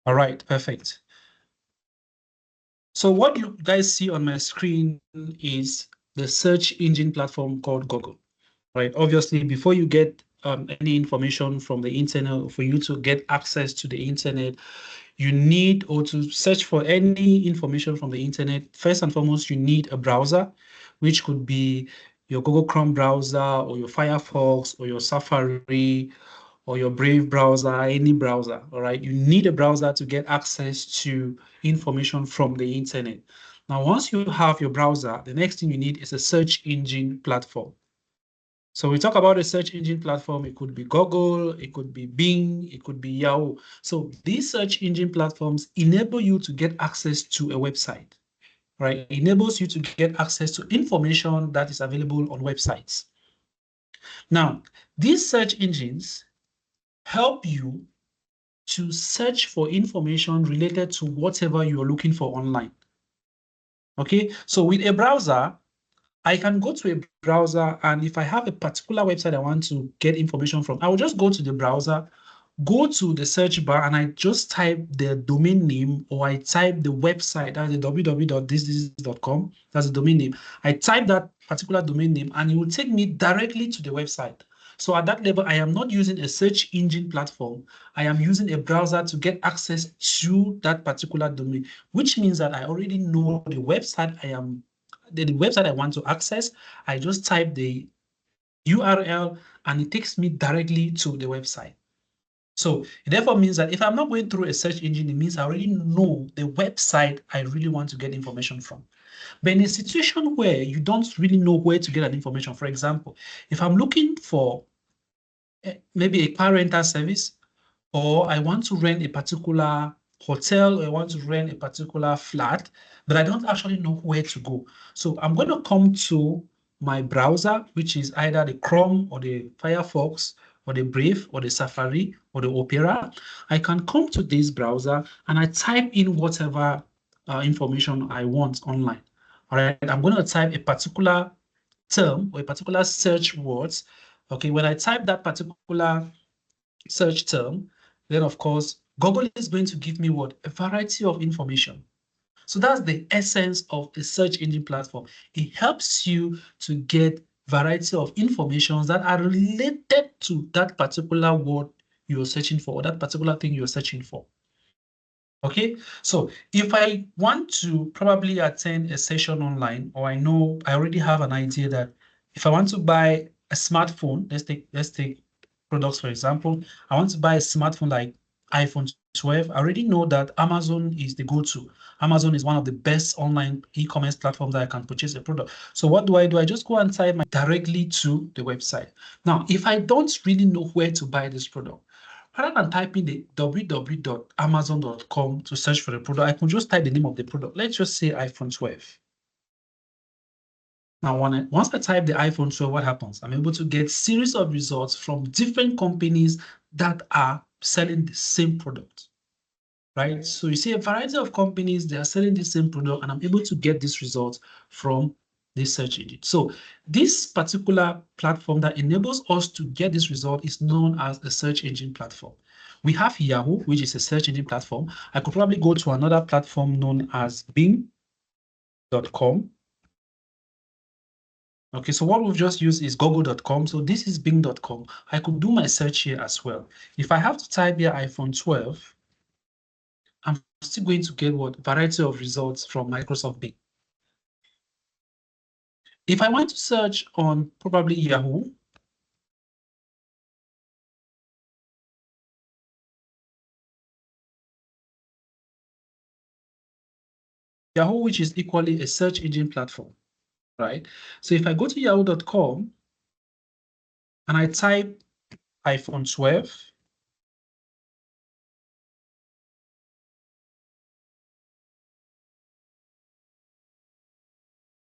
All right, perfect. So what you guys see on my screen is the search engine platform called Google, right? Obviously, before you get any information from the internet, for you to get access to the internet, you need, or to search for any information from the internet, first and foremost, you need a browser, which could be your Google Chrome browser or your Firefox or your Safari or your Brave browser, any browser, all right? You need a browser to get access to information from the internet. Now, once you have your browser, the next thing you need is a search engine platform. So we talk about a search engine platform. It could be Google, it could be Bing, it could be Yahoo. So these search engine platforms enable you to get access to a website, right? It enables you to get access to information that is available on websites. Now, these search engines help you to search for information related to whatever you're looking for online. Okay, so with a browser, I can go to a browser, and if I have a particular website I want to get information from, I will just go to the browser, go to the search bar, and I just type the domain name, or I type the website, that's the www.thisthis.com, that's the domain name. I type that particular domain name, and it will take me directly to the website. So at that level, I am not using a search engine platform. I am using a browser to get access to that particular domain, which means that I already know the website the website I want to access. I just type the URL and it takes me directly to the website. So it therefore means that if I'm not going through a search engine, it means I already know the website I really want to get information from. But in a situation where you don't really know where to get that information, for example, if I'm looking for maybe a car rental service, or I want to rent a particular hotel, or I want to rent a particular flat, but I don't actually know where to go. So I'm going to come to my browser, which is either the Chrome or the Firefox or the Brave or the Safari or the Opera. I can come to this browser and I type in whatever information I want online. All right, I'm going to type a particular term or a particular search words. Okay, when I type that particular search term, then of course, Google is going to give me what? A variety of information. So that's the essence of a search engine platform. It helps you to get variety of information that are related to that particular word you're searching for, or that particular thing you're searching for. Okay, so if I want to probably attend a session online, or I know I already have an idea that if I want to buy a smartphone, let's take products for example. I want to buy a smartphone like iPhone 12. I already know that Amazon is the go-to. Amazon is one of the best online e-commerce platforms that I can purchase a product. So what do? I just go and type directly to the website. Now, if I don't really know where to buy this product, rather than typing the www.amazon.com to search for the product, I can just type the name of the product. Let's just say iPhone 12. Now, once I type the iPhone 12, what happens? I'm able to get series of results from different companies that are selling the same product, right? So you see a variety of companies, they are selling the same product, and I'm able to get these results from this search engine. So this particular platform that enables us to get this result is known as a search engine platform. We have Yahoo, which is a search engine platform. I could probably go to another platform known as Bing.com. Okay, so what we've just used is google.com. So this is bing.com. I could do my search here as well. If I have to type here iPhone 12, I'm still going to get what? Variety of results from Microsoft Bing. If I want to search on probably Yahoo, Yahoo, which is equally a search engine platform, right? So if I go to yahoo.com and I type iPhone 12,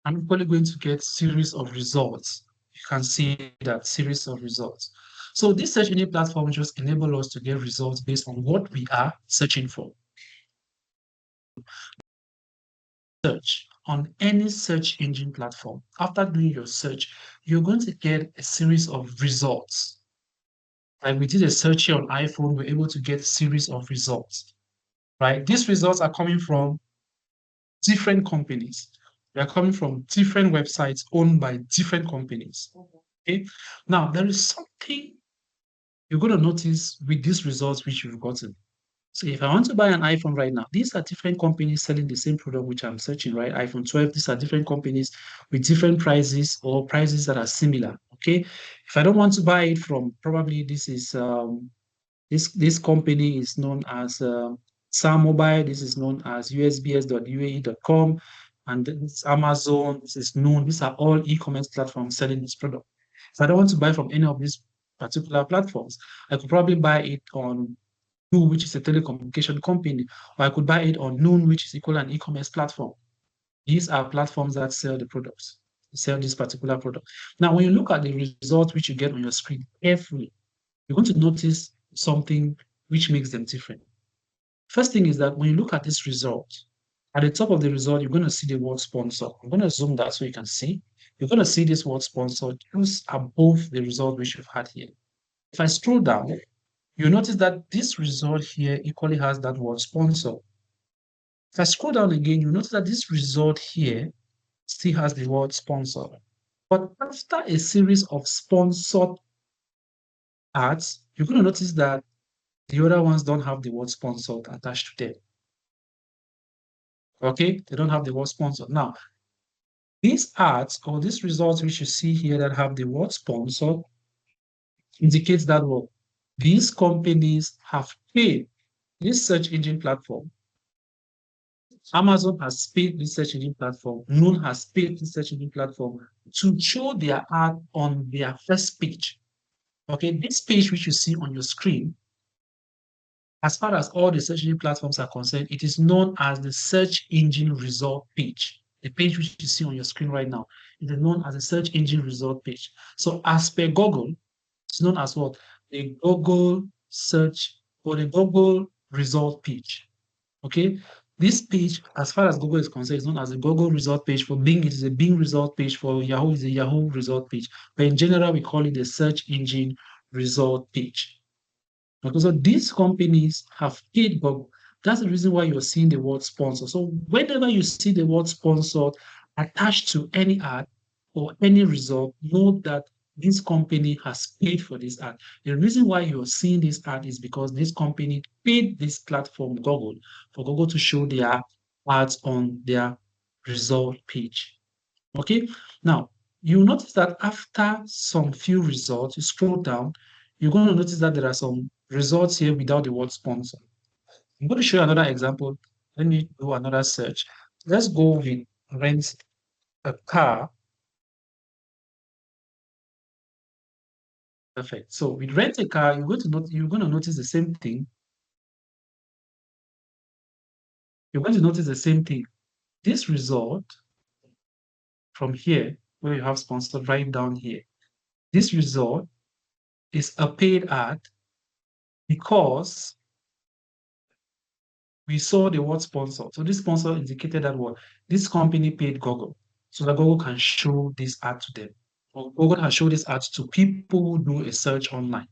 I'm probably going to get series of results. You can see that series of results. So this search engine platform just enable us to get results based on what we are searching for. Search on any search engine platform. After doing your search, you're going to get a series of results. Like we did a search here on iPhone, we're able to get a series of results. right? These results are coming from different companies. They are coming from different websites owned by different companies. Okay. Now, there is something you're going to notice with these results which you've gotten. So if I want to buy an iPhone right now, these are different companies selling the same product which I'm searching, right? iPhone 12, these are different companies with different prices or prices that are similar. Okay. If I don't want to buy it from, probably this is this company is known as Sam Mobile. This is known as usbs.uae.com, and this Amazon. This is known. These are all e-commerce platforms selling this product. If I don't want to buy from any of these particular platforms, I could probably buy it on True, which is a telecommunication company, or I could buy it on Noon, which is equal an e-commerce platform. These are platforms that sell the products, sell this particular product. Now, when you look at the results which you get on your screen carefully, you're going to notice something which makes them different. First thing is that when you look at this result, at the top of the result, you're going to see the word sponsor. I'm going to zoom that so you can see. You're going to see this word sponsor just above the result which you've had here. If I scroll down, you notice that this result here equally has that word sponsor. If I scroll down again, you notice that this result here still has the word sponsor. But after a series of sponsored ads, you're going to notice that the other ones don't have the word sponsored attached to them. Okay, they don't have the word sponsored. Now, these ads or these results which you see here that have the word sponsored indicates that what these companies have paid this search engine platform. Amazon has paid this search engine platform. Noon has paid this search engine platform to show their ad on their first page. Okay, this page which you see on your screen, as far as all the search engine platforms are concerned, it is known as the search engine result page. The page which you see on your screen right now is known as the search engine result page. So as per Google, it's known as what? The Google search or the Google result page. Okay. This page, as far as Google is concerned, is known as the Google result page. For Bing, it is a Bing result page. For Yahoo, it's a Yahoo result page. But in general, we call it the search engine result page. Okay, so these companies have paid Google. That's the reason why you're seeing the word sponsor. So whenever you see the word sponsored attached to any ad or any result, know that this company has paid for this ad. The reason why you're seeing this ad is because this company paid this platform, Google, for Google to show their ads on their result page. Okay, now you notice that after some few results, you scroll down, you're going to notice that there are some results here without the word sponsor. I'm going to show you another example. Let me do another search. Let's go with rent a car. Perfect. So with rent a car, you're going to notice the same thing. You're going to notice the same thing. This result from here, where you have sponsored right down here, this result is a paid ad because we saw the word sponsor. So this sponsor indicated that what this company paid Google so that Google can show this ad to them. Or Google has showed this ad to people who do a search online.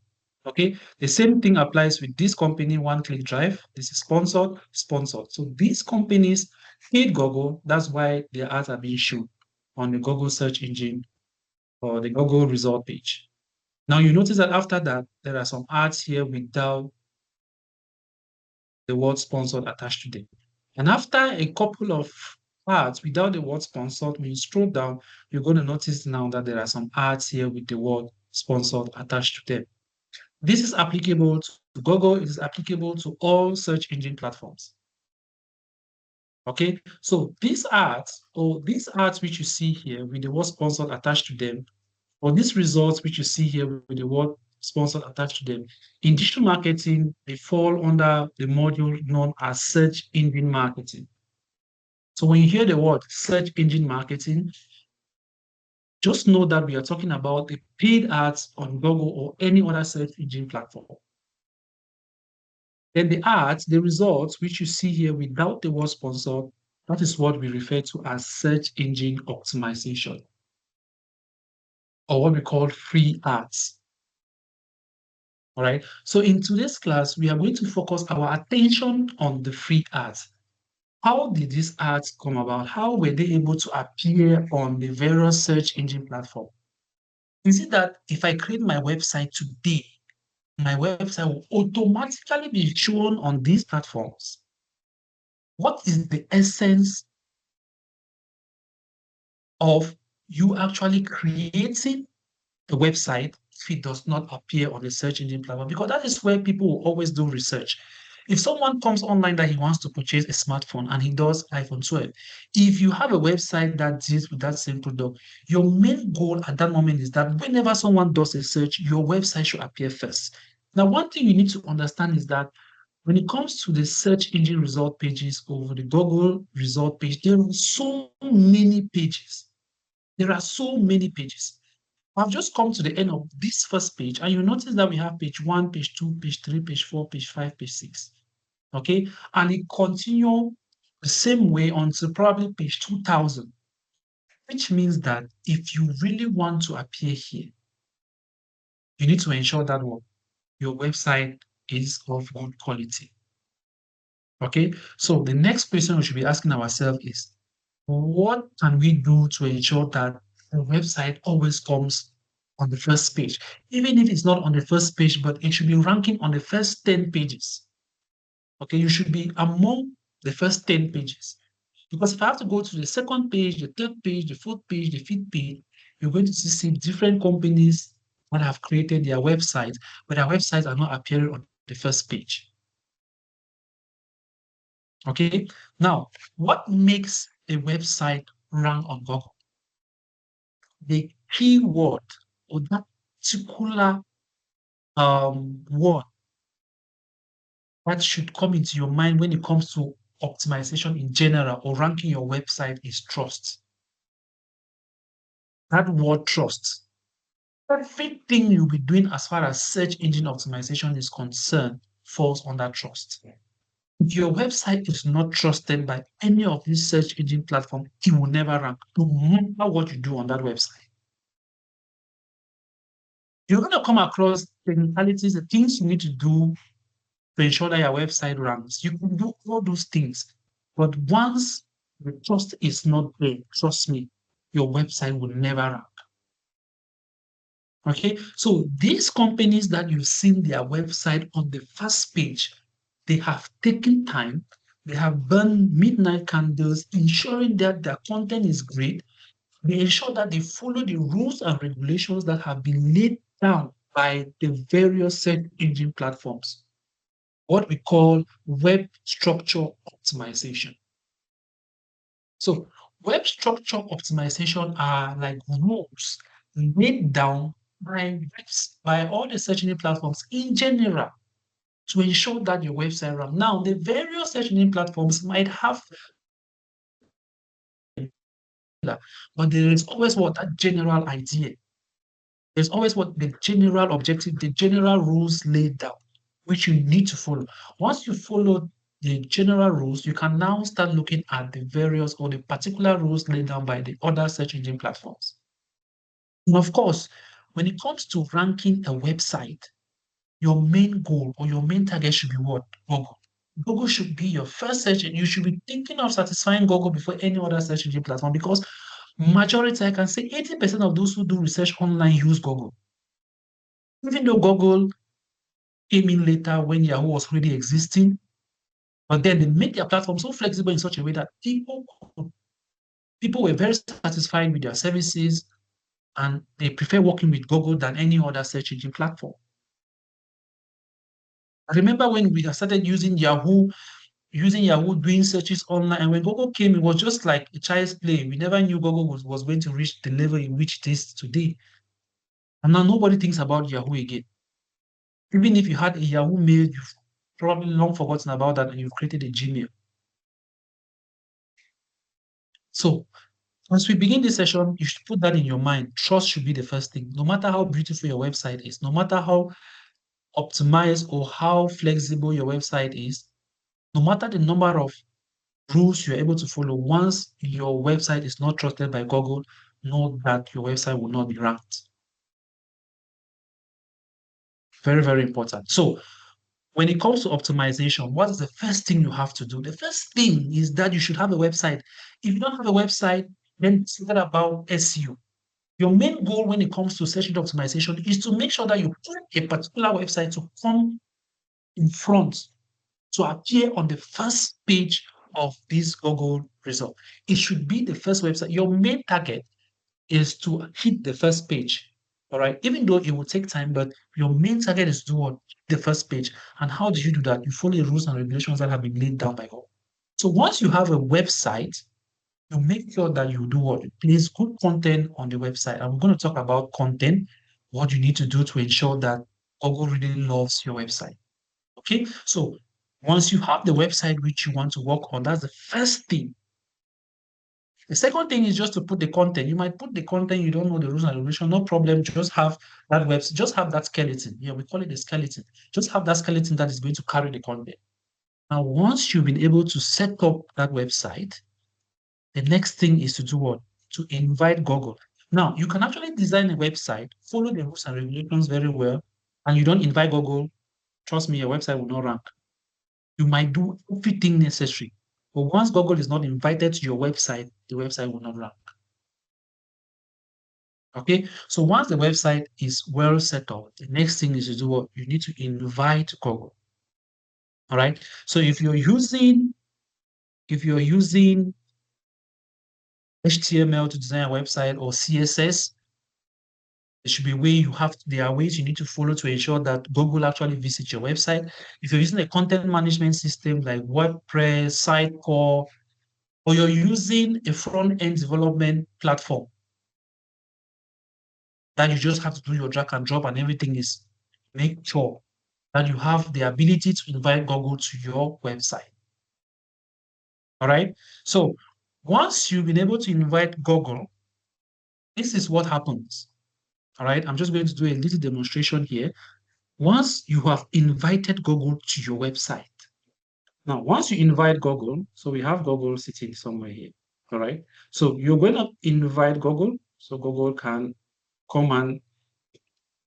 Okay, the same thing applies with this company, One Click Drive. This is sponsored. So these companies paid Google. That's why their ads are being shown on the Google search engine or the Google result page. Now you notice that after that, there are some ads here without the word sponsored attached to them. And after a couple of ads without the word sponsored, when you scroll down, you're going to notice now that there are some ads here with the word sponsored attached to them. This is applicable to Google, it is applicable to all search engine platforms. Okay, so these ads which you see here with the word sponsored attached to them, or these results which you see here with the word sponsored attached to them, in digital marketing, they fall under the module known as search engine marketing. So when you hear the word search engine marketing, just know that we are talking about the paid ads on Google or any other search engine platform. Then the ads, the results which you see here without the word sponsored, that is what we refer to as search engine optimization, or what we call free ads. All right. So in today's class, we are going to focus our attention on the free ads. How did these ads come about? How were they able to appear on the various search engine platform? Is it that if I create my website today, my website will automatically be shown on these platforms? What is the essence of you actually creating a website if it does not appear on the search engine platform? Because that is where people will always do research. If someone comes online that he wants to purchase a smartphone and he does iPhone 12, if you have a website that deals with that same product, your main goal at that moment is that whenever someone does a search, your website should appear first. Now, one thing you need to understand is that when it comes to the search engine result pages over the Google result page, there are so many pages. There are so many pages. I've just come to the end of this first page, and you notice that we have page 1, page 2, page 3, page 4, page 5, page 6. Okay? And it continue the same way until probably page 2000, which means that if you really want to appear here, you need to ensure that what your website is of good quality. Okay? So the next question we should be asking ourselves is, what can we do to ensure that the website always comes on the first page? Even if it's not on the first page, but it should be ranking on the first 10 pages. Okay, you should be among the first 10 pages. Because if I have to go to the second page, the third page, the fourth page, the fifth page, you're going to see different companies that have created their websites, but their websites are not appearing on the first page. Okay, now what makes a website rank on Google? The keyword or that particular word that should come into your mind when it comes to optimization in general or ranking your website is trust. That word trust. Everything you'll be doing as far as search engine optimization is concerned falls under trust. If your website is not trusted by any of these search engine platforms, it will never rank, no matter what you do on that website. You're going to come across technicalities, the things you need to do to ensure that your website ranks. You can do all those things. But once the trust is not there, trust me, your website will never rank. Okay, so these companies that you've seen their website on the first page, they have taken time, they have burned midnight candles, ensuring that their content is great. They ensure that they follow the rules and regulations that have been laid down by the various search engine platforms, what we call web structure optimization. So web structure optimization are like rules laid down by all the search engine platforms in general to ensure that your website runs. Now, the various search engine platforms might have, but there is always what that general idea. There's always what the general objective, the general rules laid down, which you need to follow. Once you follow the general rules, you can now start looking at the various or the particular rules laid down by the other search engine platforms. And of course, when it comes to ranking a website, your main goal or your main target should be what? Google. Google should be your first search engine. You should be thinking of satisfying Google before any other search engine platform because majority, I can say 80% of those who do research online use Google. Even though Google came in later when Yahoo was already existing, but then they made their platform so flexible in such a way that people were very satisfied with their services and they prefer working with Google than any other search engine platform. I remember when we started using Yahoo doing searches online, and when Google came, it was just like a child's play. We never knew Google was going to reach the level in which it is today. And now nobody thinks about Yahoo again. Even if you had a Yahoo mail, you've probably long forgotten about that and you've created a Gmail. So as we begin this session, you should put that in your mind. Trust should be the first thing. No matter how beautiful your website is, no matter how optimized or how flexible your website is, no matter the number of rules you're able to follow, once your website is not trusted by Google, know that your website will not be ranked. Very, very important. So when it comes to optimization, what is the first thing you have to do? The first thing is that you should have a website. If you don't have a website, then it's not about SEO. Your main goal when it comes to search engine optimization is to make sure that you put a particular website to come in front, to appear on the first page of this Google result. It should be the first website. Your main target is to hit the first page. All right. Even though it will take time, but your main target is to do what? The first page. And how do you do that? You follow the rules and regulations that have been laid down by Google. So once you have a website, you make sure that you do what? You place good content on the website. I'm going to talk about content, what you need to do to ensure that Google really loves your website. Okay. So once you have the website which you want to work on, that's the first thing. The second thing is just to put the content. You might put the content, you don't know the rules and regulations, no problem. Just have that website, just have that skeleton. Yeah, we call it a skeleton. Just have that skeleton that is going to carry the content. Now, once you've been able to set up that website, the next thing is to do what? To invite Google. Now, you can actually design a website, follow the rules and regulations very well, and you don't invite Google. Trust me, your website will not rank. You might do everything necessary. But once Google is not invited to your website, the website will not rank. Okay, so once the website is well set up, the next thing is to do what? You need to invite Google. All right. So if you're using HTML to design a website or CSS, there should be a way there are ways you need to follow to ensure that Google actually visits your website. If you're using a content management system like WordPress, Sitecore, or you're using a front-end development platform that you just have to do your drag and drop and everything is, make sure that you have the ability to invite Google to your website. All right. So once you've been able to invite Google, this is what happens. All right. I'm just going to do a little demonstration here. Once you have invited Google to your website, now once you invite Google, so we have Google sitting somewhere here. All right. So you're going to invite Google so Google can come and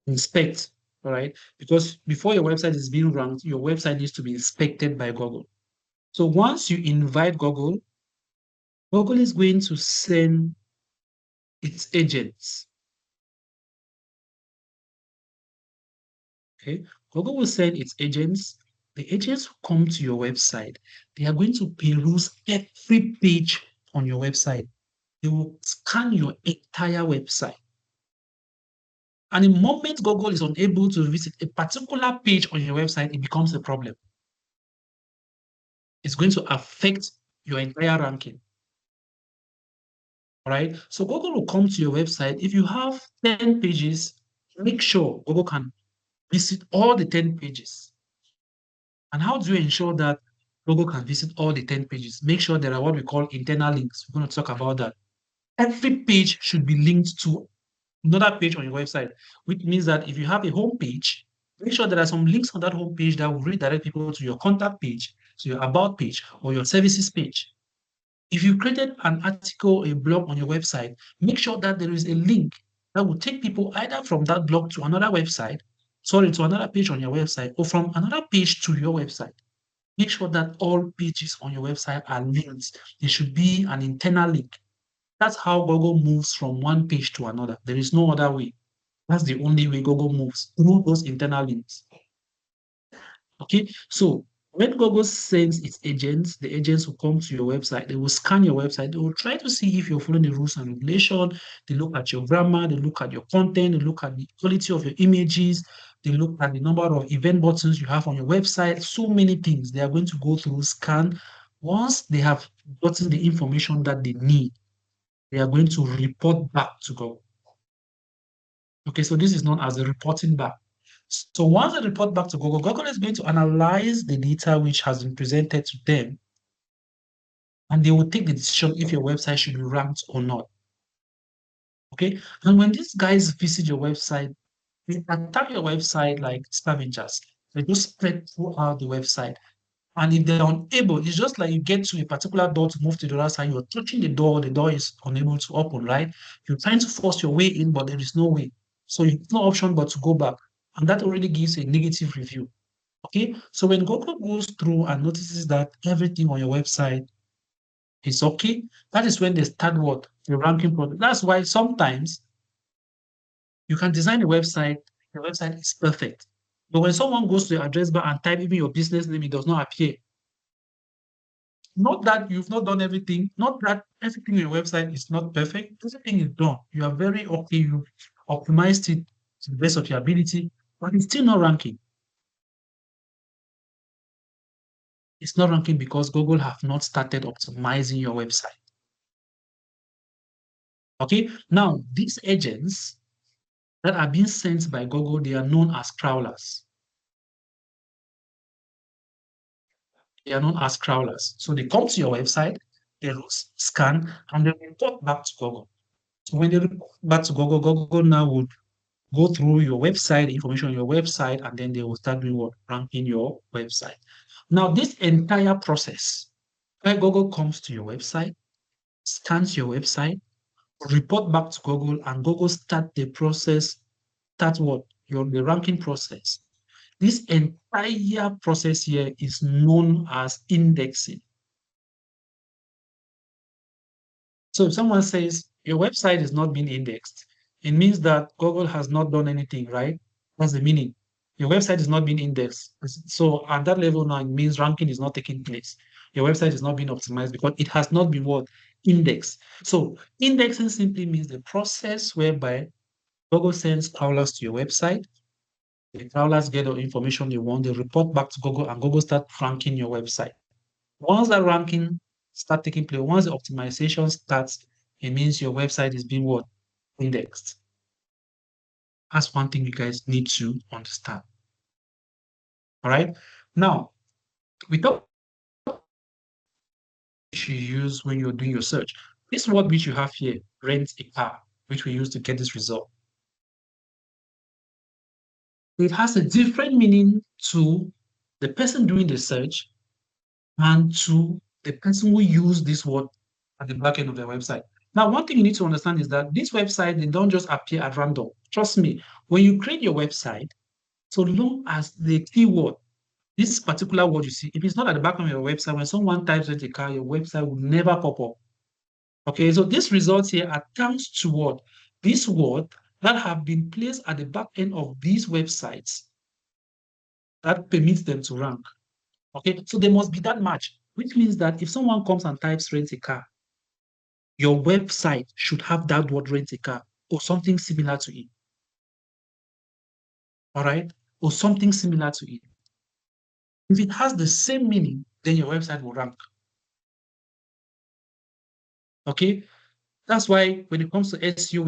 inspect. All right. Because before your website is being ranked, your website needs to be inspected by Google. So once you invite Google, Google is going to send its agents. Okay, Google will send its agents. The agents will come to your website. They are going to peruse every page on your website. They will scan your entire website. And the moment Google is unable to visit a particular page on your website, it becomes a problem. It's going to affect your entire ranking. All right. So Google will come to your website. If you have 10 pages, make sure Google can visit all the 10 pages. And how do you ensure that Google can visit all the 10 pages? Make sure there are what we call internal links. We're going to talk about that. Every page should be linked to another page on your website, which means that if you have a home page, make sure there are some links on that home page that will redirect people to your contact page, to your about page, or your services page. If you created an article, a blog on your website, make sure that there is a link that will take people either from that blog to another website, to another page on your website, or from another page to your website. Make sure that all pages on your website are linked. There should be an internal link. That's how Google moves from one page to another. There is no other way. That's the only way Google moves, through those internal links. Okay, so when Google sends its agents, the agents will come to your website. They will scan your website. They will try to see if you're following the rules and regulations. They look at your grammar. They look at your content. They look at the quality of your images. They look at the number of event buttons you have on your website. So many things they are going to go through, scan. Once they have gotten the information that they need, they are going to report back to Google. Okay, so this is known as the reporting back. So once they report back to Google, Google is going to analyze the data which has been presented to them, and they will take the decision if your website should be ranked or not. Okay, and when these guys visit your website, they attack your website like scavengers. They just spread throughout the website. And if they're unable, it's just like you get to a particular door to move to the other side, you're touching the door is unable to open, right? You're trying to force your way in, but there is no way. So you have no option but to go back. and that already gives a negative review. Okay, so when Google goes through and notices that everything on your website is okay, that is when they start what? The ranking process. That's why sometimes you can design a website, your website is perfect. But when someone goes to the address bar and type even your business name, it does not appear. Not that you've not done everything, not that everything on your website is not perfect. Everything is done. You are very okay, you optimized it to the best of your ability, but it's still not ranking. It's not ranking because Google have not started optimizing your website. Okay, now these agents that are being sent by Google, they are known as crawlers. They are known as crawlers. So they come to your website, they scan, and they report back to Google. So when they report back to Google, Google now would go through your website, information on your website, and then they will start doing what? Ranking your website. Now, this entire process, where Google comes to your website, scans your website, report back to Google, and Google start the process, start what? The ranking process. This entire process here is known as indexing. So if someone says your website is not being indexed, it means that Google has not done anything, right? That's the meaning. Your website is not being indexed. So at that level now, it means ranking is not taking place. Your website is not being optimized because it has not been what? Indexed. So indexing simply means the process whereby Google sends crawlers to your website. The crawlers get the information they want, they report back to Google, and Google start ranking your website. Once that ranking start taking place, once the optimization starts, it means your website is being what? Indexed. That's one thing you guys need to understand. All right. Now, we talk you use when you're doing your search. This word which you have here, rent a car, which we use to get this result. It has a different meaning to the person doing the search and to the person who used this word at the back end of their website. Now, one thing you need to understand is that this website, they don't just appear at random. Trust me, when you create your website, so long as the keyword, this particular word you see, if it's not at the back of your website, when someone types rent a car, your website will never pop up. Okay, so this result here accounts to what? This word that have been placed at the back end of these websites that permits them to rank. Okay, so there must be that match, which means that if someone comes and types rent a car, your website should have that word rent a car or something similar to it. All right, or something similar to it. If it has the same meaning, then your website will rank. Okay, that's why when it comes to SEO,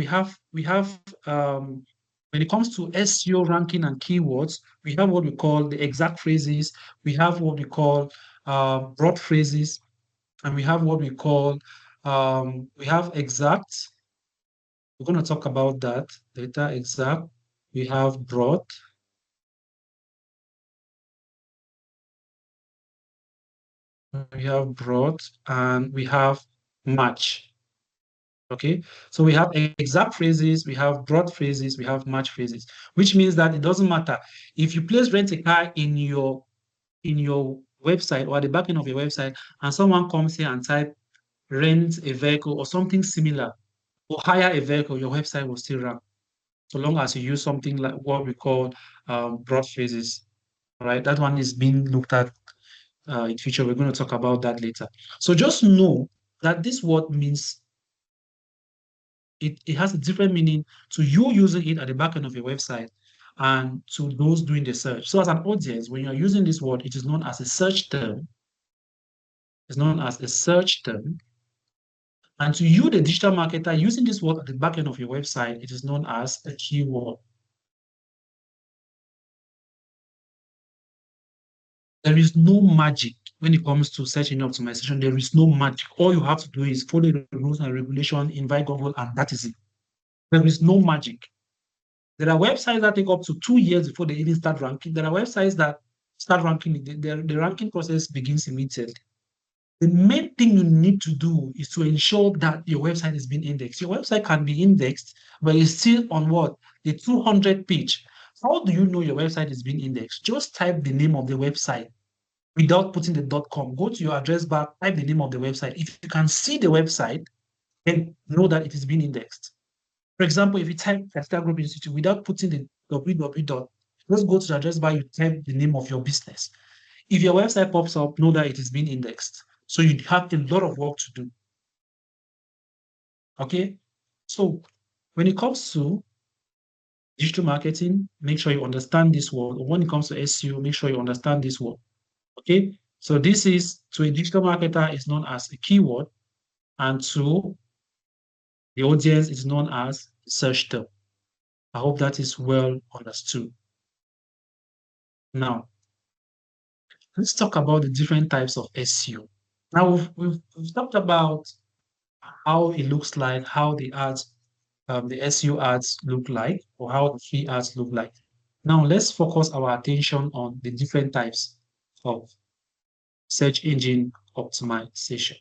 when it comes to SEO ranking and keywords, we have what we call the exact phrases, we have what we call broad phrases, and we have what we call we have exact. We're going to talk about that later. Exact. We have broad. We have broad, and we have match. Okay, so we have exact phrases, we have broad phrases, we have match phrases, which means that it doesn't matter if you place rent a car in your website or at the back end of your website, and someone comes here and type rent a vehicle or something similar or hire a vehicle, your website will still rank, so long as you use something like what we call broad phrases. All right, that one is being looked at in future. We're going to talk about that later. So just know that this word means it has a different meaning to you using it at the back end of your website and to those doing the search. So as an audience, when you're using this word, it is known as a search term. It's known as a search term. And to you, the digital marketer, using this word at the back end of your website, it is known as a keyword. There is no magic when it comes to search engine optimization. There is no magic. All you have to do is follow the rules and regulation, invite Google, and that is it. There is no magic. There are websites that take up to 2 years before they even start ranking. There are websites that start ranking, the ranking process begins immediately. The main thing you need to do is to ensure that your website is being indexed. Your website can be indexed, but it's still on what? The 200 page. How do you know your website is being indexed? Just type the name of the website without putting the .com. Go to your address bar, type the name of the website. If you can see the website, then know that it is being indexed. For example, if you type Capital Group Institute without putting the www, just go to the address bar, you type the name of your business. If your website pops up, know that it is being indexed. So you have a lot of work to do. Okay? So when it comes to digital marketing, make sure you understand this word. Or when it comes to SEO, make sure you understand this word. Okay? So this is, to a digital marketer, is known as a keyword, and to the audience is known as search term. I hope that is well understood. Now, let's talk about the different types of SEO. Now, we've talked about how it looks like, how the ads, the SEO ads look like, or how the free ads look like. Now, let's focus our attention on the different types of search engine optimization.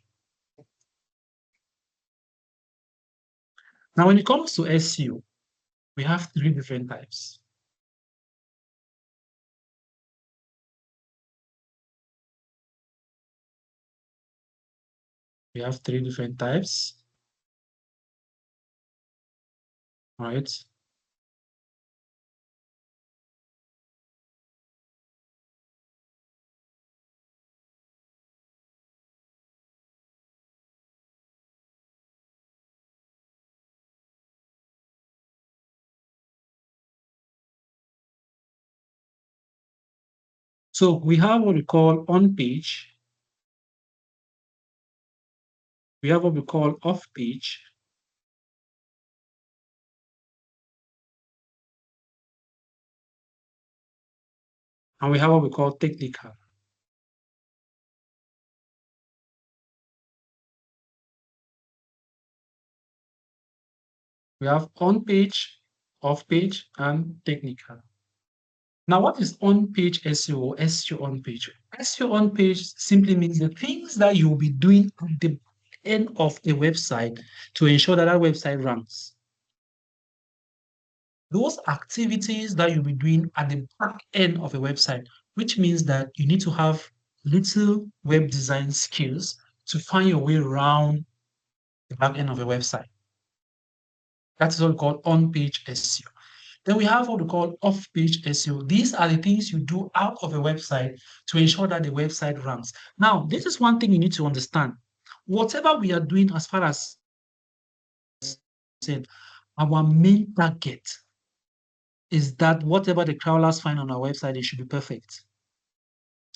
Now, when it comes to SEO, we have three different types. We have three different types, right? So we have what we call on-page, we have what we call off-page, and we have what we call technical. We have on-page, off-page, and technical. Now, what is on-page SEO or SEO on-page? SEO on-page simply means the things that you'll be doing at the end of a website to ensure that that website ranks. Those activities that you'll be doing at the back end of a website, which means that you need to have little web design skills to find your way around the back end of a website. That is what we call on-page SEO. Then we have what we call off-page SEO. These are the things you do out of a website to ensure that the website ranks. Now, this is one thing you need to understand. Whatever we are doing as far as said, our main target is that whatever the crawlers find on our website, it should be perfect.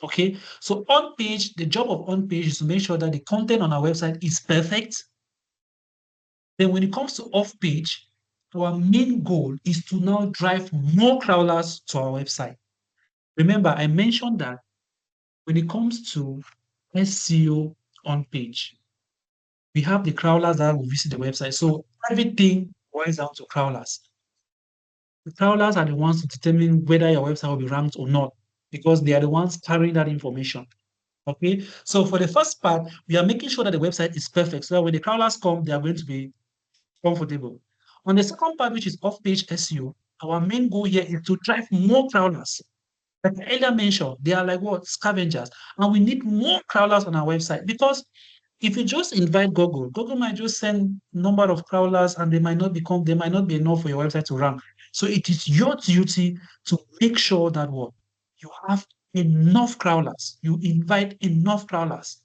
Okay, so on page, the job of on page is to make sure that the content on our website is perfect. Then when it comes to off page, our main goal is to now drive more crawlers to our website. Remember, I mentioned that when it comes to SEO on page, we have the crawlers that will visit the website. So everything boils down to crawlers. The crawlers are the ones to determine whether your website will be ranked or not, because they are the ones carrying that information. Okay, so for the first part, we are making sure that the website is perfect so that when the crawlers come, they are going to be comfortable. On the second part, which is off-page SEO, our main goal here is to drive more crawlers. Like I earlier mentioned, they are like what? Scavengers. And we need more crawlers on our website, because if you just invite Google, Google might just send number of crawlers and they might not be enough for your website to rank. So it is your duty to make sure that what? You have enough crawlers. You invite enough crawlers,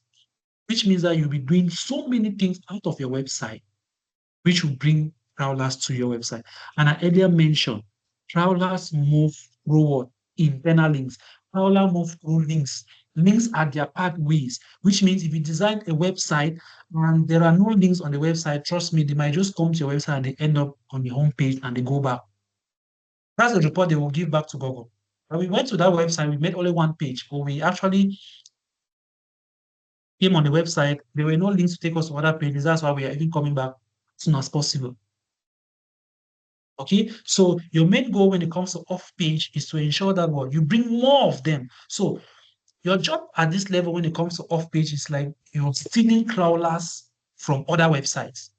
which means that you'll be doing so many things out of your website, which will bring crawlers to your website. And I earlier mentioned, crawlers move through what? Internal links. Crawlers move through links. Links are their pathways, which means if you design a website and there are no links on the website, trust me, they might just come to your website and they end up on the homepage and they go back. That's the report they will give back to Google. When we went to that website, we made only one page, but we actually came on the website. There were no links to take us to other pages. That's why we are even coming back as soon as possible. Okay, so your main goal when it comes to off page is to ensure that what you bring more of them. So your job at this level when it comes to off page is like you're stealing crawlers from other websites.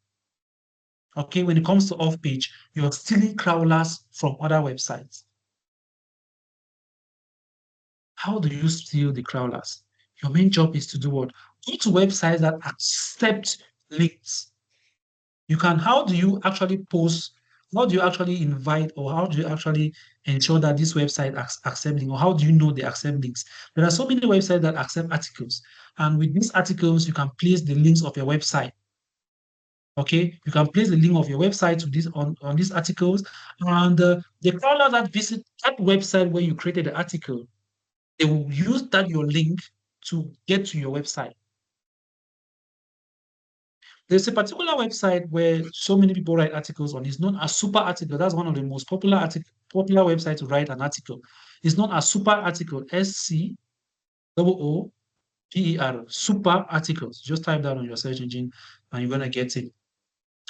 Okay, when it comes to off page, you're stealing crawlers from other websites. How do you steal the crawlers? Your main job is to do what? Go to websites that accept links. How do you actually post? How do you actually invite, or how do you actually ensure that this website accepting, or how do you know they accept links? There are so many websites that accept articles, and with these articles, you can place the links of your website. Okay, you can place the link of your website to this on these articles, and the crawler that visit that website where you created the article, they will use that your link to get to your website. There's a particular website where so many people write articles on. It's known as Super Article. That's one of the most popular websites to write an article. It's known as Super Article, SCOOPER, Super Articles. Just type that on your search engine and you're gonna get it.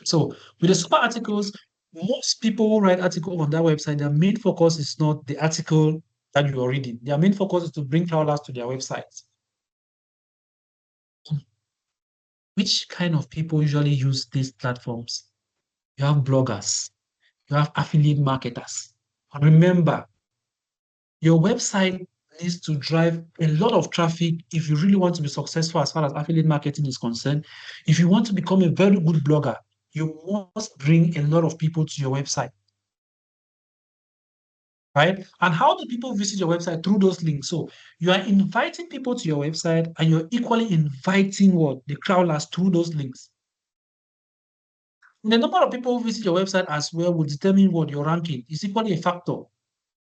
So with the Super Articles, most people who write articles on that website, their main focus is not the article that you are reading. Their main focus is to bring crawlers to their websites. Which kind of people usually use these platforms? You have bloggers, you have affiliate marketers. And remember, your website needs to drive a lot of traffic if you really want to be successful as far as affiliate marketing is concerned. If you want to become a very good blogger, you must bring a lot of people to your website. Right? And how do people visit your website? Through those links. So you are inviting people to your website, and you're equally inviting what? The crawlers through those links. And the number of people who visit your website as well will determine what your ranking is equally a factor,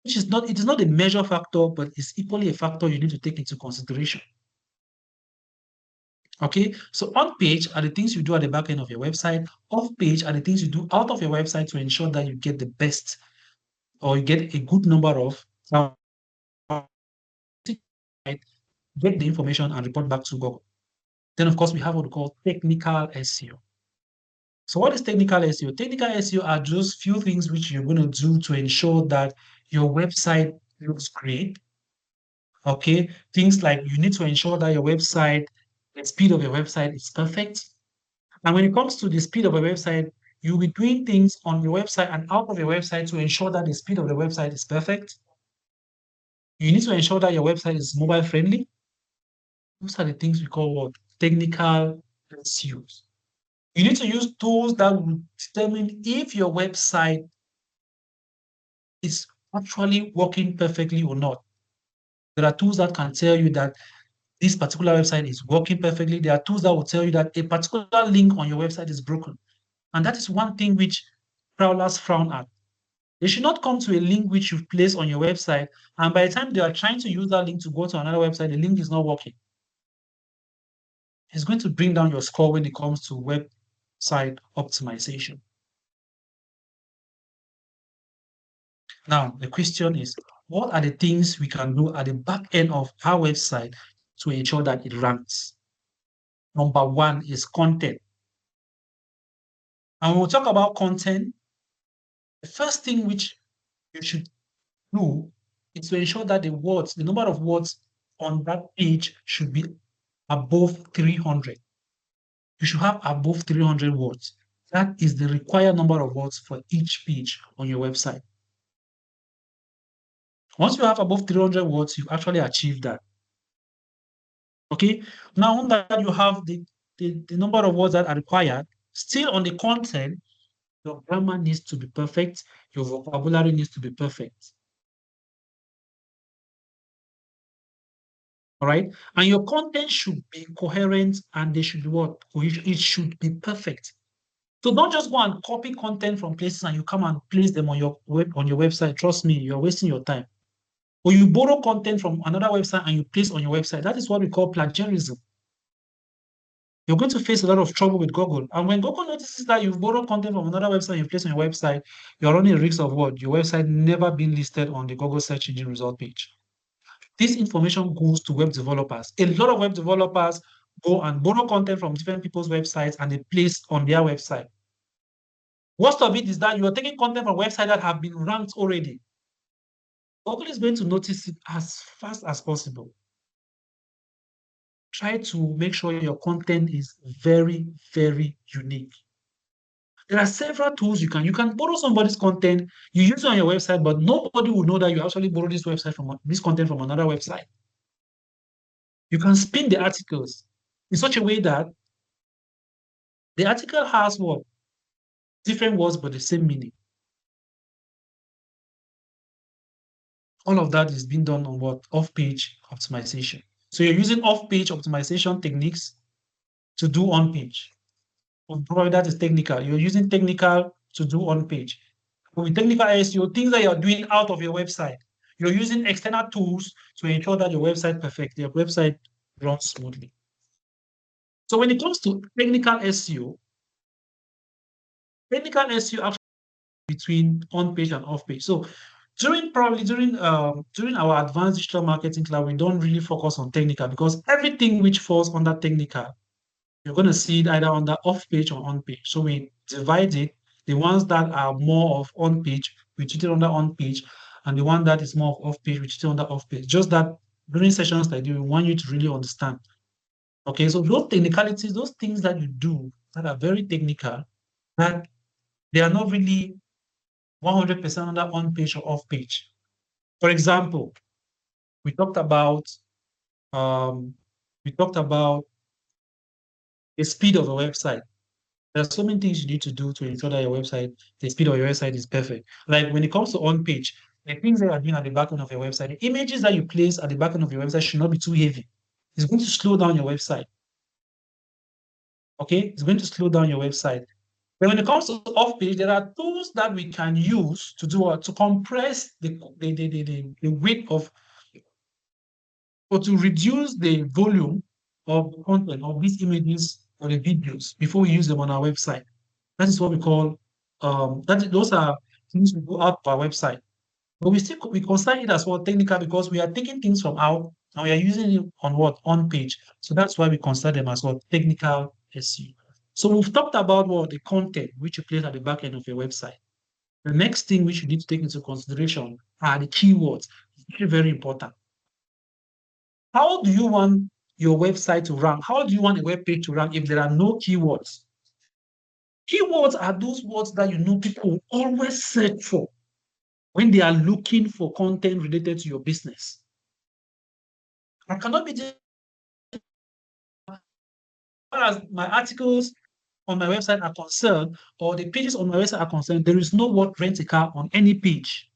it is not a major factor, but it's equally a factor you need to take into consideration. Okay, so on page are the things you do at the back end of your website. Off page are the things you do out of your website to ensure that you get the best, or you get a good number of get the information and report back to Google. Then, of course, we have what we call technical SEO. So what is technical SEO? Technical SEO are just few things which you're going to do to ensure that your website looks great. Okay, things like you need to ensure that your website, the speed of your website is perfect. And when it comes to the speed of a website, you'll be doing things on your website and out of your website to ensure that the speed of the website is perfect. You need to ensure that your website is mobile friendly. Those are the things we call what? Technical SEOs. You need to use tools that will determine if your website is actually working perfectly or not. There are tools that can tell you that this particular website is working perfectly. There are tools that will tell you that a particular link on your website is broken. And that is one thing which crawlers frown at. They should not come to a link which you've placed on your website, and by the time they are trying to use that link to go to another website, the link is not working. It's going to bring down your score when it comes to website optimization. Now, the question is, what are the things we can do at the back end of our website to ensure that it ranks? Number one is content. And when we talk about content, the first thing which you should do is to ensure that the number of words on that page should be above 300. You should have above 300 words. That is the required number of words for each page on your website. Once you have above 300 words, you've actually achieved that. Okay, now on that you have the number of words that are required. Still on the content, your grammar needs to be perfect, your vocabulary needs to be perfect. All right, and your content should be coherent, and they should be what? It should be perfect. So don't just go and copy content from places and you come and place them on your website. Trust me, you're wasting your time. Or you borrow content from another website and you place on your website. That is what we call plagiarism. You're going to face a lot of trouble with Google. And when Google notices that you've borrowed content from another website you place on your website, you're running a risk of what? Your website never being listed on the Google search engine result page. This information goes to web developers. A lot of web developers go and borrow content from different people's websites and they place on their website. Worst of it is that you are taking content from websites that have been ranked already. Google is going to notice it as fast as possible. Try to make sure your content is very, very unique. There are several tools you can borrow somebody's content, you use it on your website, but nobody will know that you actually borrowed this content from another website. You can spin the articles in such a way that the article has what? Different words, but the same meaning. All of that is being done on what? Off-page optimization. So you're using off-page optimization techniques to do on-page. Probably that is technical. You're using technical to do on-page. With technical SEO, things that you're doing out of your website, you're using external tools to ensure that your website runs smoothly. So when it comes to technical SEO actually between on-page and off-page. So during our advanced digital marketing class, we don't really focus on technical because everything which falls under technical, you're going to see it either under off-page or on-page. So we divide it. The ones that are more of on-page, we treat it under on-page, and the one that is more of off-page, we treat it under off-page. Just that during sessions like this, we want you to really understand. Okay, so those technicalities, those things that you do that are very technical, that they are not really 100% under on-page or off-page. For example, we talked about the speed of a website. There are so many things you need to do to ensure that the speed of your website is perfect. Like when it comes to on-page, the things that are doing at the back end of your website, the images that you place at the back end of your website should not be too heavy. It's going to slow down your website. Okay, it's going to slow down your website. But when it comes to off-page, there are tools that we can use to compress the width of, or to reduce the volume of content of these images or the videos before we use them on our website. That is what we call those are things we go out of our website. But we consider it as well technical because we are taking things from out and we are using it on what? On page. So that's why we consider them as what? Technical SEO. So we've talked about what the content which you place at the back end of your website. The next thing which you need to take into consideration are the keywords. Very, very important. How do you want your website to rank? How do you want a web page to rank if there are no keywords? Keywords are those words that you know people will always search for when they are looking for content related to your business. I cannot be just as my articles on my website are concerned, or the pages on my website are concerned, there is no word rent a car on any page.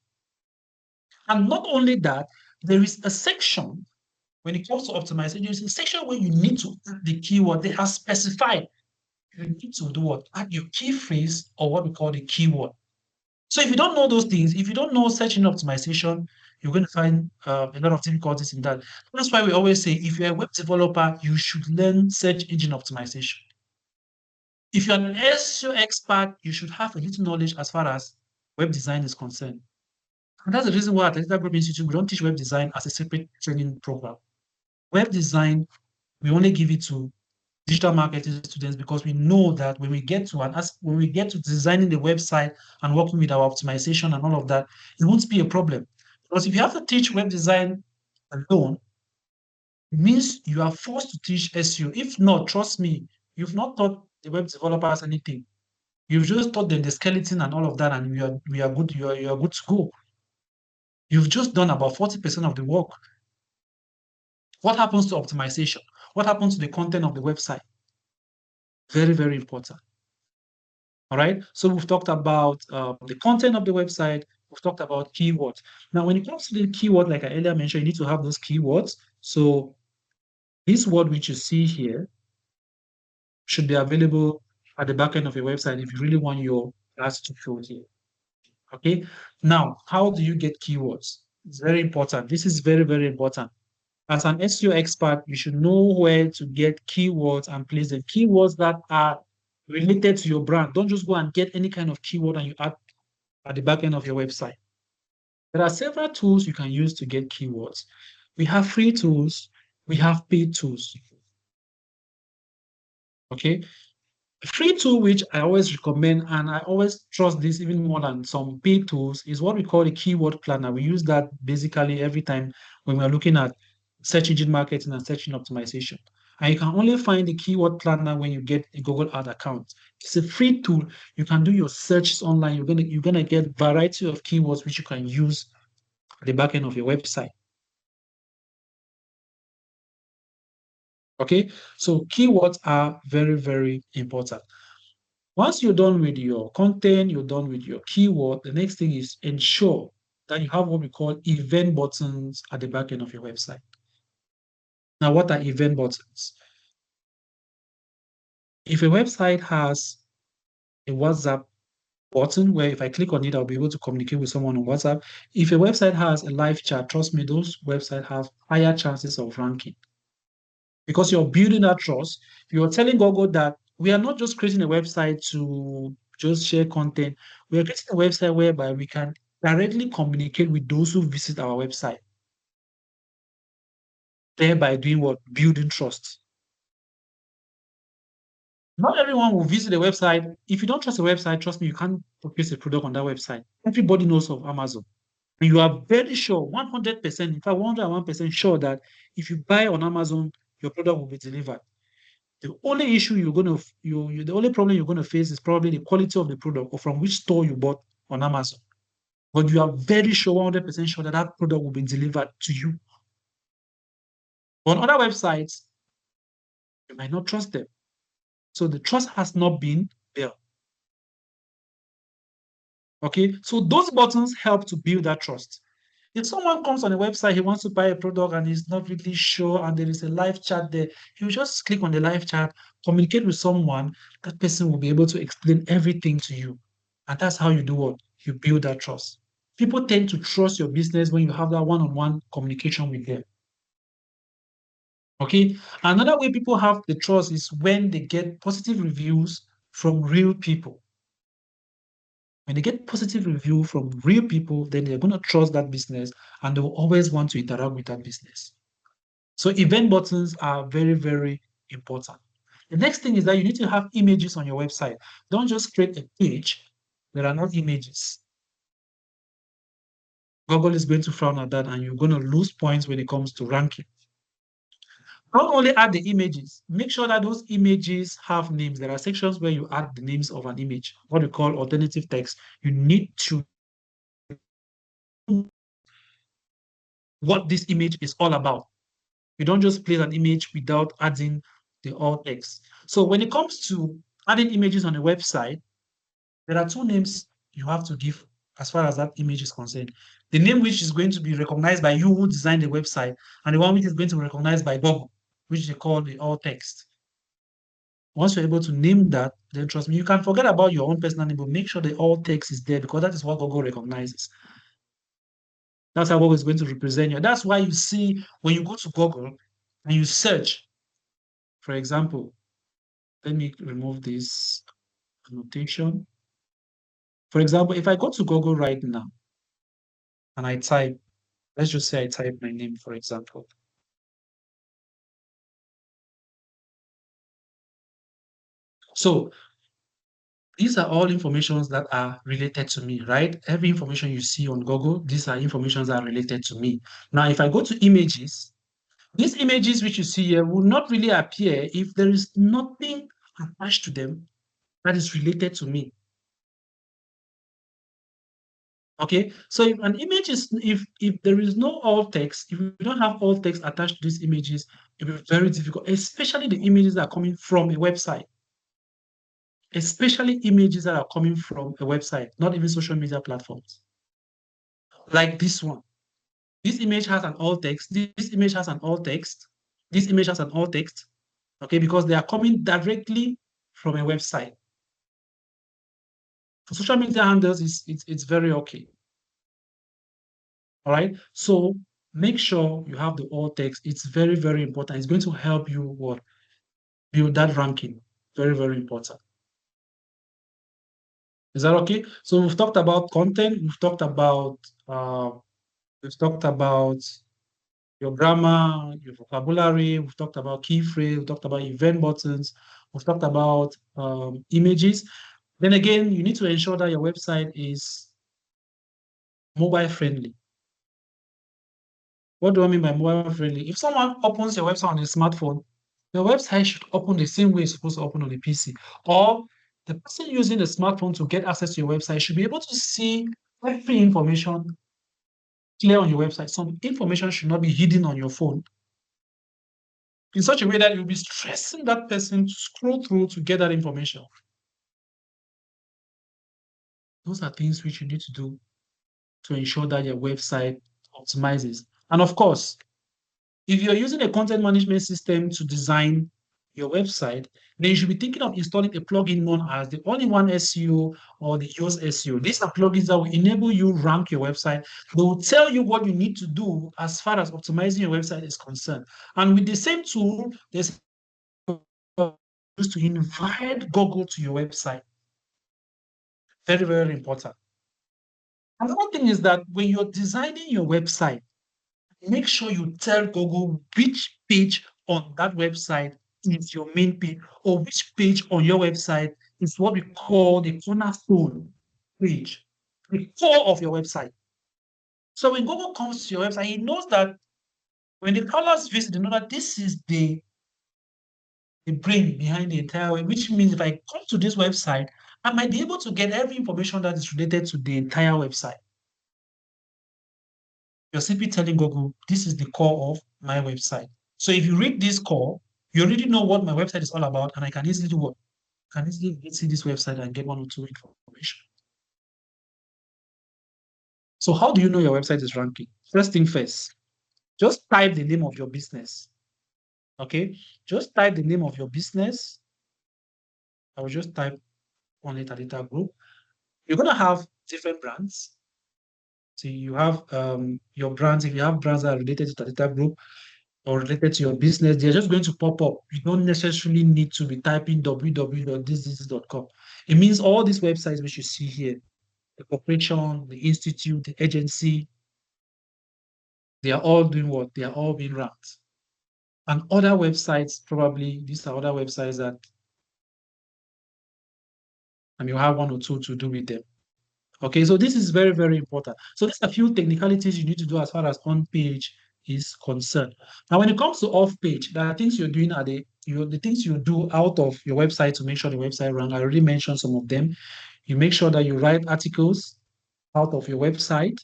And not only that, there is a section when it comes to optimization, there is a section where you need to add the keyword. They have specified you need to do what? Add your key phrase or what we call the keyword. So if you don't know those things, if you don't know search engine optimization, you're going to find a lot of difficulties in that. That's why we always say if you're a web developer, you should learn search engine optimization. If you're an SEO expert, you should have a little knowledge as far as web design is concerned. And that's the reason why at Atlanta Group Institute, we don't teach web design as a separate training program. Web design, we only give it to digital marketing students because we know that when we get to designing the website and working with our optimization and all of that, it won't be a problem. Because if you have to teach web design alone, it means you are forced to teach SEO. If not, trust me, you've not taught the web developers anything. You've just taught them the skeleton and all of that, and you are good to go. You've just done about 40% of the work. What happens to optimization? What happens to the content of the website? Very, very important. All right. So we've talked about the content of the website. We've talked about keywords. Now, when it comes to the keyword, like I earlier mentioned, you need to have those keywords. So this word which you see here should be available at the back end of your website if you really want your ads to show here. Okay. Now, how do you get keywords? It's very important. This is very, very important. As an SEO expert, you should know where to get keywords and place the keywords that are related to your brand. Don't just go and get any kind of keyword and you add at the back end of your website. There are several tools you can use to get keywords. We have free tools, we have paid tools. Okay. A free tool which I always recommend, and I always trust this even more than some paid tools, is what we call a keyword planner. We use that basically every time when we're looking at search engine marketing and search engine optimization. And you can only find the keyword planner when you get a Google Ad account. It's a free tool. You can do your searches online. You're gonna get variety of keywords which you can use at the back end of your website. Okay, so keywords are very, very important. Once you're done with your content, you're done with your keyword, the next thing is ensure that you have what we call event buttons at the back end of your website. Now, what are event buttons? If a website has a WhatsApp button where if I click on it, I'll be able to communicate with someone on WhatsApp. If a website has a live chat, trust me, those websites have higher chances of ranking because you're building that trust. You're telling Google that we are not just creating a website to just share content. We are creating a website whereby we can directly communicate with those who visit our website, thereby doing what? Building trust. Not everyone will visit the website. If you don't trust the website, trust me, you can't purchase a product on that website. Everybody knows of Amazon. And you are very sure, 100%, in fact, 101% sure that if you buy on Amazon, your product will be delivered. The only issue you're going to, the only problem you're going to face is probably the quality of the product or from which store you bought on Amazon. But you are very sure, 100% sure that that product will be delivered to you. On other websites, you might not trust them. So the trust has not been built. Okay, so those buttons help to build that trust. If someone comes on a website, he wants to buy a product and he's not really sure, and there is a live chat there, he will just click on the live chat, communicate with someone, that person will be able to explain everything to you. And that's how you do what? You build that trust. People tend to trust your business when you have that one-on-one communication with them. Okay. Another way people have the trust is when they get positive reviews from real people. When they get positive review from real people, then they're going to trust that business and they'll always want to interact with that business. So event buttons are very, very important. The next thing is that you need to have images on your website. Don't just create a page. There are not images. Google is going to frown at that and you're going to lose points when it comes to ranking. Not only add the images, make sure that those images have names. There are sections where you add the names of an image, what we call alternative text. You need to know what this image is all about. You don't just place an image without adding the alt text. So when it comes to adding images on a website, there are two names you have to give as far as that image is concerned. The name which is going to be recognized by you who designed the website, and the one which is going to be recognized by Google, which they call the alt text. Once you're able to name that, then trust me, you can forget about your own personal name, but make sure the alt text is there because that is what Google recognizes. That's how Google is going to represent you. That's why you see when you go to Google and you search, for example, let me remove this annotation. For example, if I go to Google right now and I type, let's just say I type my name, for example. So these are all informations that are related to me, right? Every information you see on Google, these are informations that are related to me. Now, if I go to images, these images which you see here will not really appear if there is nothing attached to them that is related to me. Okay, so if an image is if there is no alt text, if you don't have alt text attached to these images, it will be very difficult, especially the images that are coming from a website. Especially images that are coming from a website, not even social media platforms. Like this one. This image has an alt text. This image has an alt text. This image has an alt text. Okay, because they are coming directly from a website. For social media handles, it's very okay. All right. So make sure you have the alt text. It's very, very important. It's going to help you what build that ranking. Very, very important. Is that okay? So we've talked about content. We've talked about your grammar, your vocabulary. We've talked about key phrase. We've talked about event buttons. We've talked about images. Then again, you need to ensure that your website is mobile friendly. What do I mean by mobile friendly? If someone opens your website on a smartphone, Your website should open the same way it's supposed to open on a PC. Or the person using the smartphone to get access to your website should be able to see every information clear on your website. Some information should not be hidden on your phone in such a way that you'll be stressing that person to scroll through to get that information. Those are things which you need to do to ensure that your website optimizes. And of course, if you're using a content management system to design your website, then you should be thinking of installing a plugin known as the All-in-One SEO or the Yoast SEO. These are plugins that will enable you rank your website. They will tell you what you need to do as far as optimizing your website is concerned. And with the same tool, there's used to invite Google to your website. Very, very important. Another thing is that when you're designing your website, make sure you tell Google which page on that website is your main page, or which page on your website is what we call the cornerstone page, the core of your website. So when Google comes to your website, he knows that when the crawlers visit, they know that this is the brain behind the entire web, which means if I come to this website, I might be able to get every information that is related to the entire website. You're simply telling Google, this is the core of my website. So if you read this core, you already know what my website is all about, and I can easily do what? Can easily see this website and get one or two information. So how do you know your website is ranking? First thing first, just type the name of your business. Okay, just type the name of your business. I will just type on it Tadita Group. You're gonna have different brands. So you have your brands. If you have brands that are related to Tadita Group or related to your business, they're just going to pop up. You don't necessarily need to be typing www.thisthis.com. It means all these websites which you see here, the corporation, the institute, the agency, they are all doing what? They are all being ranked. And other websites, probably, these are other websites that, and you have one or two to do with them. Okay, so this is very, very important. So there's a few technicalities you need to do as far as on page is concerned. Now, when it comes to off page, there are things you're doing at the things you do out of your website to make sure the website runs. I already mentioned some of them. You make sure that you write articles out of your website.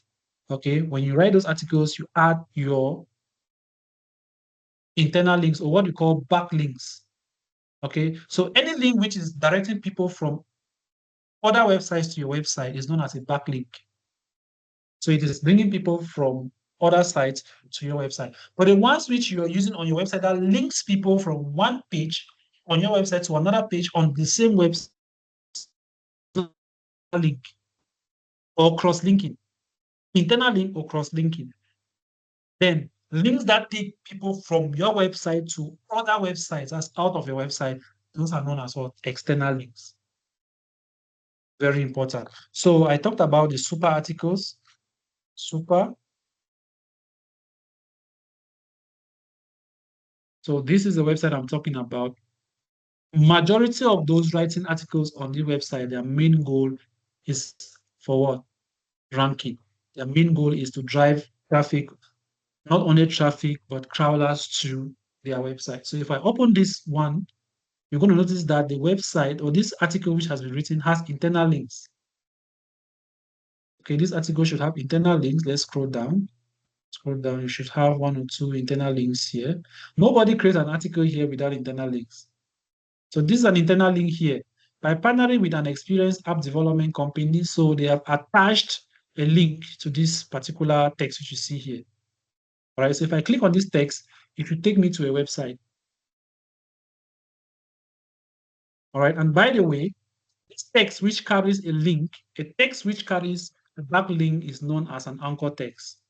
Okay, when you write those articles, you add your internal links, or what we call backlinks. Okay, so any link which is directing people from other websites to your website is known as a backlink. So it is bringing people from other sites to your website. But the ones which you're using on your website that links people from one page on your website to another page on the same website link or cross-linking, internal link or cross-linking. Then links that take people from your website to other websites that's out of your website, those are known as what? External links. Very important. So I talked about the super articles. Super. So this is the website I'm talking about. Majority of those writing articles on the website, their main goal is for what? Ranking. Their main goal is to drive traffic, not only traffic, but crawlers to their website. So if I open this one, you're going to notice that the website or this article which has been written has internal links. Okay, this article should have internal links. Let's scroll down. Scroll down, you should have one or two internal links here. Nobody creates an article here without internal links. So this is an internal link here. By partnering with an experienced app development company, so they have attached a link to this particular text which you see here. All right, so if I click on this text, it will take me to a website. All right, and by the way, this text which carries a link, a text which carries a backlink is known as an anchor text.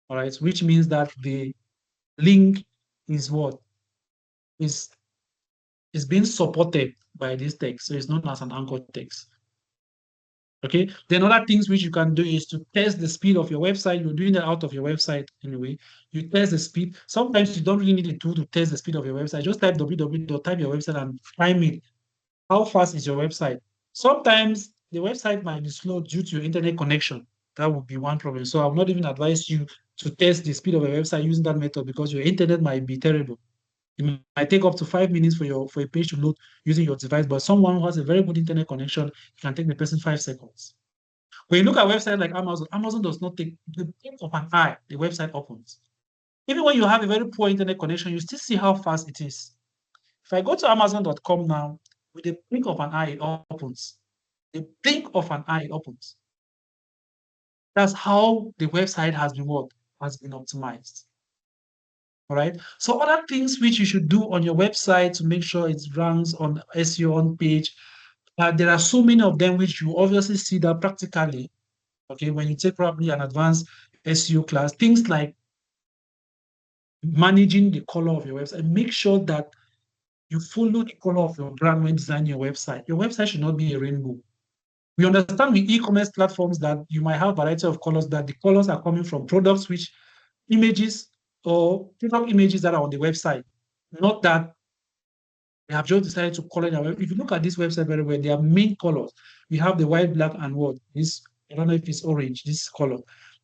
All right, which means that the link is what? Is being supported by this text. So it's known as an anchor text. Okay, then other things which you can do is to test the speed of your website. You're doing that out of your website anyway. You test the speed. Sometimes you don't really need a tool to test the speed of your website. Just type www, type your website and time it. How fast is your website? Sometimes the website might be slow due to your internet connection. That would be one problem. So I will not even advise you to test the speed of your website using that method because your internet might be terrible. It might take up to 5 minutes for a page to load using your device, but someone who has a very good internet connection can take the person 5 seconds. When you look at websites like Amazon, Amazon does not take the blink of an eye, the website opens. Even when you have a very poor internet connection, you still see how fast it is. If I go to Amazon.com now, with the blink of an eye, it opens. The blink of an eye, it opens. That's how the website has been what? Has been optimized. All right. So other things which you should do on your website to make sure it ranks on SEO on page, there are so many of them which you obviously see that practically. Okay, when you take probably an advanced SEO class, things like managing the color of your website, make sure that you follow the color of your brand when designing your website. Your website should not be a rainbow. We understand with e-commerce platforms that you might have a variety of colors, that the colors are coming from products which images or product images that are on the website, not that they have just decided to color their web. If you look at this website very well, their main colors, we have the white, black, and what? This, I don't know if it's orange, this color.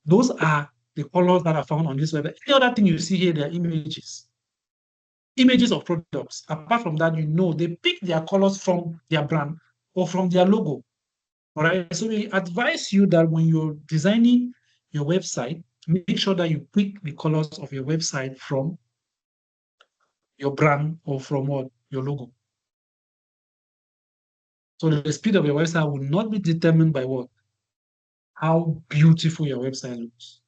Those are the colors that are found on this website. Any other thing you see here, they are images. Images of products. Apart from that, you know, they pick their colors from their brand or from their logo. All right. So we advise you that when you're designing your website, make sure that you pick the colors of your website from your brand or from what? Your logo. So the speed of your website will not be determined by what? How beautiful your website looks,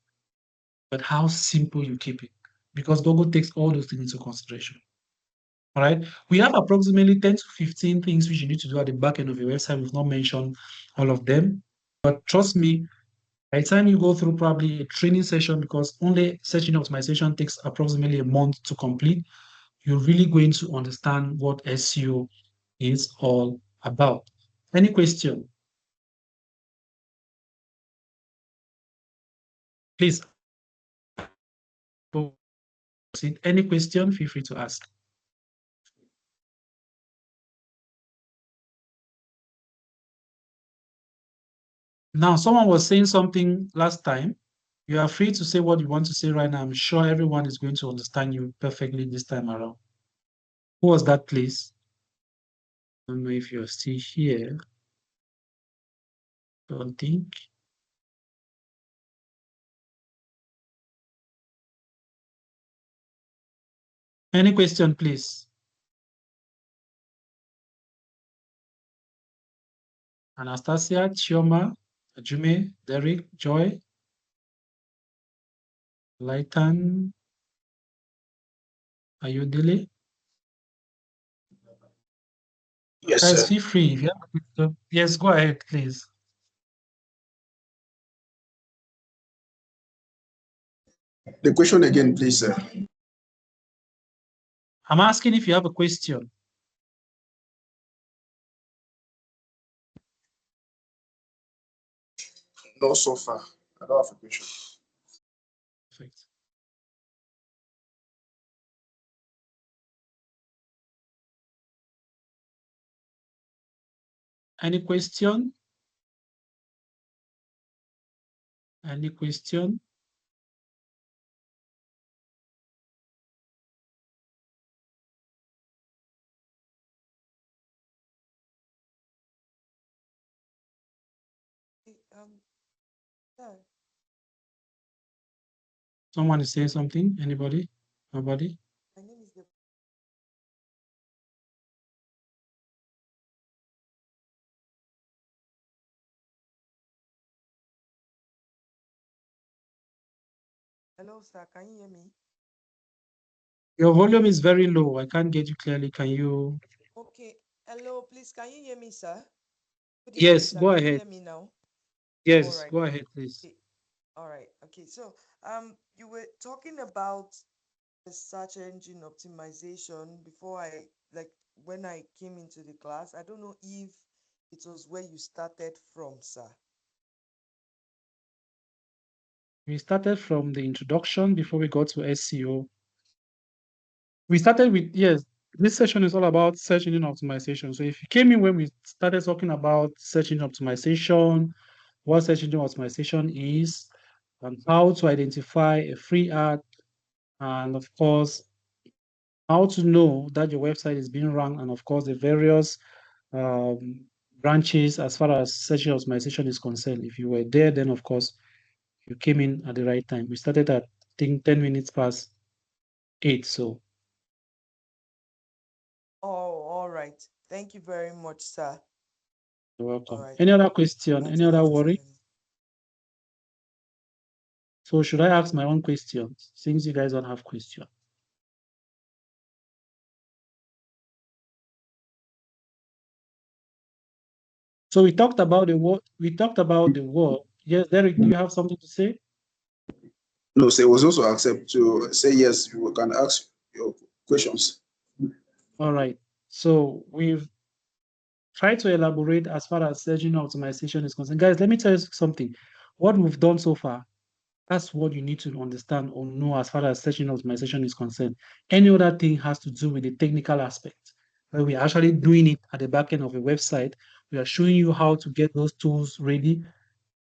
but how simple you keep it. Because Google takes all those things into consideration. All right. We have approximately 10 to 15 things which you need to do at the back end of your website. We've not mentioned all of them. But trust me, by the time you go through probably a training session, because only search engine optimization takes approximately a month to complete, you're really going to understand what SEO is all about. Any question? Please, any question, feel free to ask. Now, someone was saying something last time. You are free to say what you want to say right now. I'm sure everyone is going to understand you perfectly this time around. Who was that, please? I don't know if you're still here. Don't think. Any question, please? Anastasia, Chioma, Ajume, Derek, Joy, Lightan, Ayodele. Yes, Guys, sir. feel free. If you have a question, yes, go ahead, please. The question again, please, sir. I'm asking if you have a question. No, so far. I don't have a question. Perfect. Any question? Any question? Sir, Someone is saying something? Anybody? Nobody? my name is Hello, sir. Can you hear me? Your volume is very low. I can't get you clearly. Can you? Okay. Hello, please. Can you hear me, sir? Good evening, Yes, sir. go Can you ahead. hear me now? All Yes, right. go ahead, please. Okay. All right. Okay. So, you were talking about the search engine optimization before when I came into the class. I don't know if it was where you started from, sir. We started from the introduction before we got to SEO. We started with, yes, this session is all about search engine optimization. So if you came in when we started talking about search engine optimization, what search engine optimization is, and how to identify a free ad, and of course, how to know that your website is being ranked, and of course the various branches as far as search engine optimization is concerned. If you were there, then of course you came in at the right time. We started at, I think, 10 minutes past 8. So Oh, all right. Thank you very much, sir. you're All welcome. right. Any other question? That's Any other worry? excellent. So should I ask my own questions since you guys don't have questions? So we talked about the word. We talked about the word. Yes, Derek, do you have something to say? No, so it was also accept to say yes, you can ask your questions. All right. So we've tried to elaborate as far as search engine optimization is concerned. Guys, let me tell you something. What we've done so far, that's what you need to understand or know as far as search engine optimization is concerned. Any other thing has to do with the technical aspect, where we're actually doing it at the back end of a website. We are showing you how to get those tools ready.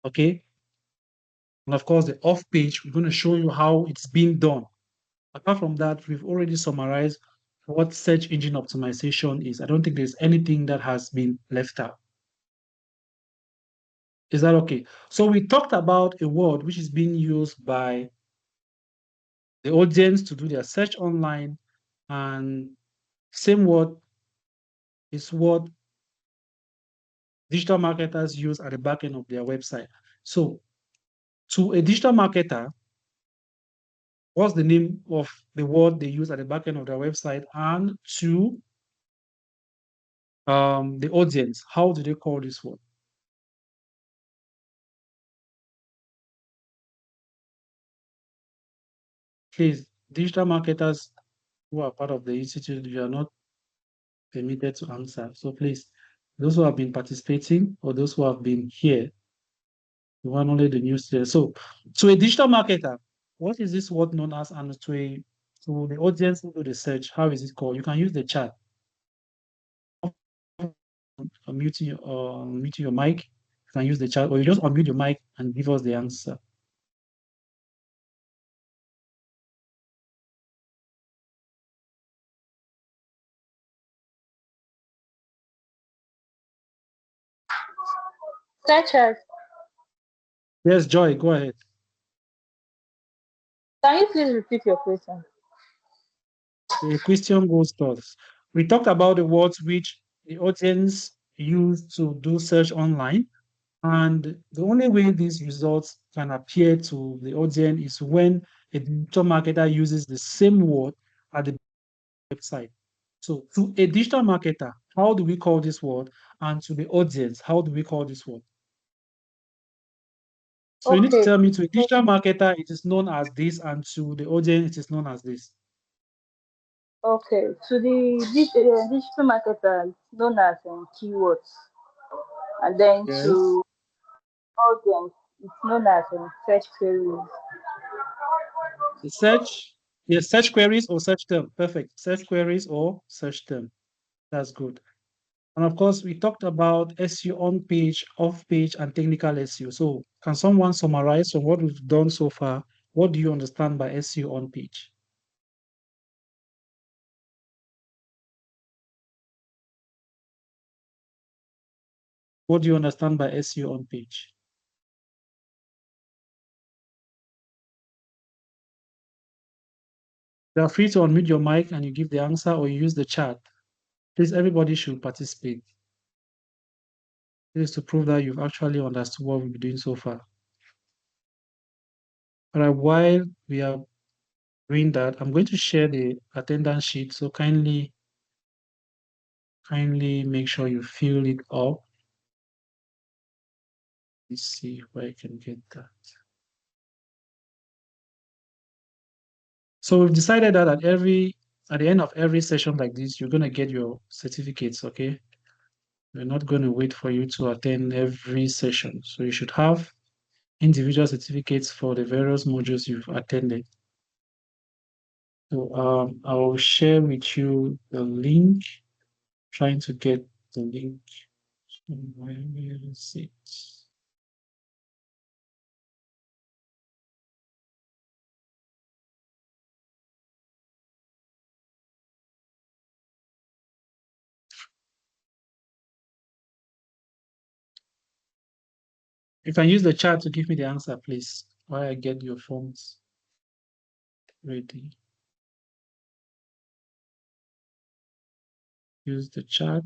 Okay. And of course, the off page, we're going to show you how it's being done. Apart from that, we've already summarized what search engine optimization is. I don't think there's anything that has been left out. Is that okay? So we talked about a word which is being used by the audience to do their search online, and same word is what digital marketers use at the back end of their website. So to a digital marketer, what's the name of the word they use at the back end of their website? And to the audience, how do they call this word? Please, digital marketers who are part of the institute, you are not permitted to answer. So please, those who have been participating or those who have been here, you want only the news there. So to a digital marketer, what is this word known as? And to the audience who do the search, how is it called? You can use the chat. Unmute your mic. You can use the chat, or you just unmute your mic and give us the answer. Searchers, Yes, Joy, go ahead. can you please repeat your question? The question goes thus. We talked about the words which the audience use to do search online. And the only way these results can appear to the audience is when a digital marketer uses the same word at the website. So to a digital marketer, how do we call this word? And to the audience, how do we call this word? So you need to Okay, tell me, to a digital marketer, it is known as this, and to the audience, it is known as this. okay. To the digital marketer, it's known as keywords, and then Yes. to audience, it's known as search queries. The search, yes, search queries or search term. Perfect. Search queries or search term. That's good. And of course, we talked about SEO on page, off page, and technical SEO. So can someone summarize from what we've done so far? What do you understand by SEO on page? What do you understand by SEO on page? You are free to unmute your mic and you give the answer, or you use the chat. Please, everybody should participate. This is to prove that you've actually understood what we've been doing so far. All right, while we are doing that, I'm going to share the attendance sheet. So kindly make sure you fill it up. Let's see where I can get that. So we've decided that at the end of every session like this, you're going to get your certificates, okay? We're not going to wait for you to attend every session. So you should have individual certificates for the various modules you've attended. So I will share with you the link, trying to get the link. Where is it? You can use the chat to give me the answer, please, while I get your forms ready. Use the chat.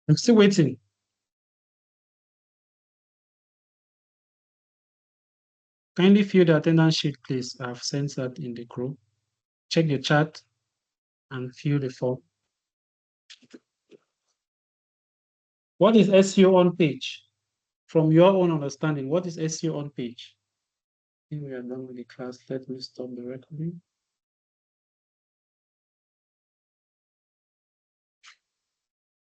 I'm still waiting. Kindly fill the attendance sheet, please. I've sent that in the group. Check the chat and fill the form. What is SEO on page? From your own understanding, what is SEO on page? I think we are done with the class. Let me stop the recording.